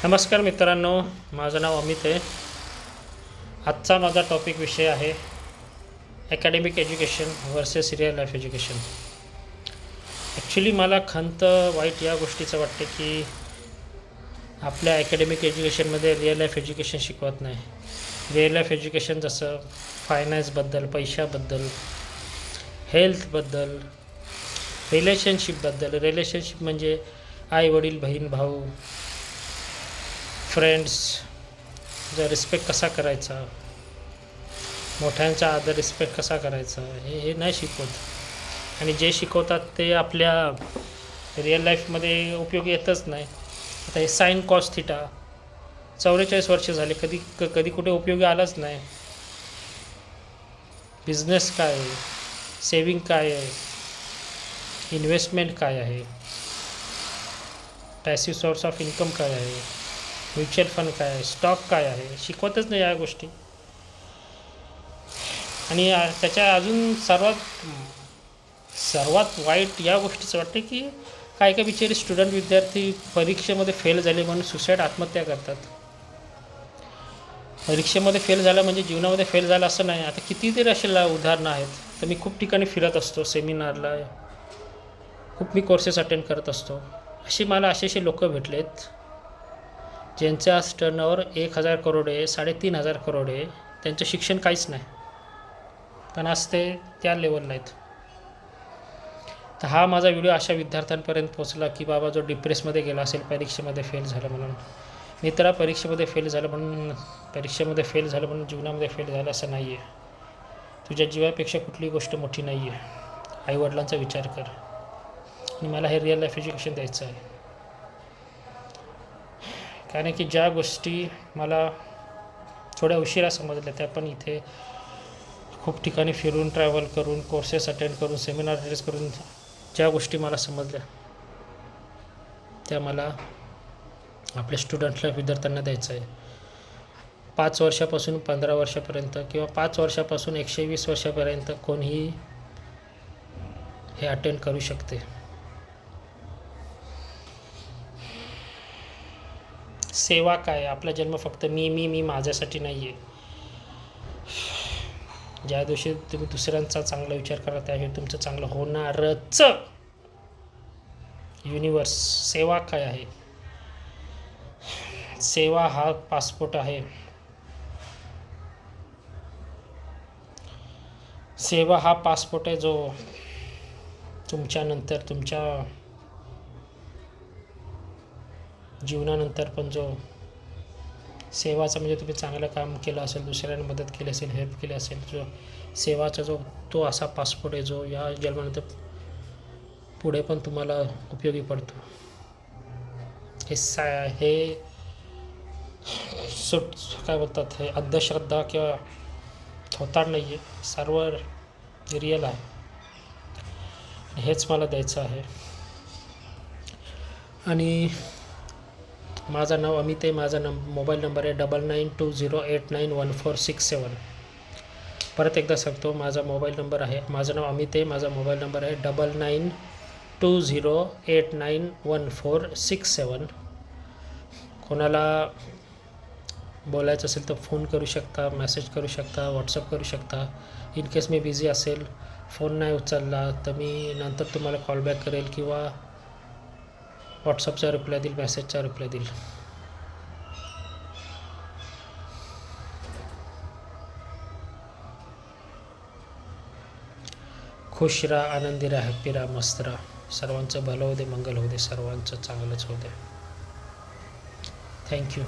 नमस्कार मित्रांनो, माझं नाव अमित आहे. आजचा माझा टॉपिक विषय आहे academic education versus real life education. Actually मला खंत वाईट या गोष्टीचं वाटते की आपल्या अकॅडमिक एज्युकेशनमध्ये रिअल लाईफ एज्युकेशन शिकवत नाही. रिअल लाईफ एज्युकेशन जसं फायनान्सबद्दल, पैशाबद्दल, हेल्थबद्दल, रिलेशनशिप म्हणजे आई वडील, बहीण भाऊ, फ्रेंड्स, जर रिस्पेक्ट कसा करायचा, मोठ्यांचा आदर रिस्पेक्ट कसा करायचा, हे नाही शिकवत. आणि जे शिकवतात ते आपल्या रिअल लाईफमध्ये उपयोगी येतच नाही. आता हे साइन कॉस थिटा 44 वर्ष झाले, कधी कुठे उपयोगी आलाच नाही. बिझनेस काय आहे, सेविंग काय आहे, इन्व्हेस्टमेंट काय आहे, पॅसिव्ह सोर्स ऑफ इन्कम काय आहे, म्युच्युअल फंड काय आहे, स्टॉक काय आहे, शिकवतच नाही या गोष्टी. आणि त्याच्या अजून सर्वात वाईट या गोष्टीचं वाटते की काही बिचारे स्टुडंट विद्यार्थी परीक्षेमध्ये फेल झाले म्हणून सुसाईड आत्महत्या करतात. परीक्षेमध्ये फेल झाला म्हणजे जीवनामध्ये फेल झाला असं नाही. आता कितीतरी असे उदाहरणं आहेत. तर मी खूप ठिकाणी फिरत असतो, सेमिनारला, मी कोर्सेस अटेंड करत असतो. मला असे लोक भेटलेत ज्यांचं आज टर्नओव्हर 1,000 करोड आहे, 3,500 करोड आहे. त्यांचं शिक्षण काहीच नाही, पण आज ते त्या लेवलला आहेत. तर हा माझा व्हिडिओ अशा विद्यार्थ्यांपर्यंत पोचला की बाबा जो डिप्रेसमध्ये गेला असेल परीक्षेमध्ये फेल झालं म्हणून. मित्रा, परीक्षेमध्ये फेल झालं म्हणून जीवनामध्ये फेल झालं असं नाही आहे. तुझ्या जीवापेक्षा कुठली गोष्ट मोठी नाही आहे. आईवडिलांचा विचार कर. आणि मला हे रिअल लाईफ एज्युकेशन द्यायचं आहे, कारण की ज्या गोष्टी मला थोड्या उशिरा समजल्या त्या पण इथे खूप ठिकाणी फिरून, ट्रॅव्हल करून, कोर्सेस अटेंड करून, सेमिनार अटेंड करून ज्या गोष्टी मला समजल्या त्या मला आपल्या स्टुडंटला, विद्यार्थ्यांना द्यायचं आहे. 5 वर्षापासून 15 वर्षापर्यंत किंवा 5 वर्षापासून 120 वर्षापर्यंत कोणीही हे अटेंड करू शकते. सेवा काय? आपला जन्म फक्त मी माझ्यासाठी नाही आहे. ज्या दिवशी तुम्ही दुसऱ्यांचा चांगला विचार करा त्यावेळी तुमचं चांगलं होणारच. युनिवर्स. सेवा काय आहे? सेवा हा पासपोर्ट आहे. सेवा हा पासपोर्ट आहे जो तुमच्यानंतर, तुमच्या जीवनानंतर पण जो सेवाचा म्हणजे तुम्ही चांगलं काम केलं असेल, दुसऱ्यांना मदत केली असेल, हेल्प केली असेल, जो सेवाचा तो असा पासपोर्ट आहे जो या जन्मानंतर पुढे पण तुम्हाला उपयोगी पडतो. हे काय बोलतात, हे अंधश्रद्धा किंवा थोताड नाही आहे, सर्व रिअल आहे. हेच मला द्यायचं आहे. आणि माझं नाव अमित आहे. माझा मोबाईल नंबर आहे 9920891467. परत एकदा सांगतो, माझा मोबाईल नंबर आहे. माझं नाव अमित आहे. माझा मोबाईल नंबर आहे 9920891467. कोणाला बोलायचं असेल तर फोन करू शकता, मेसेज करू शकता, व्हॉट्सअप करू शकता. इन केस मी बिझी असेल, फोन नाही उचलला तर मी नंतर तुम्हाला कॉलबॅक करेल किंवा व्हॉट्सअपचा रिप्लाय देईल, मेसेजचा रिप्लाय देईल. खुश राहा, आनंदी राहा, हॅप्पी राहा, मस्त राहा. सर्वांचं भलं होऊ दे, मंगल होऊ दे, सर्वांचं चांगलंच होऊ दे. थँक्यू.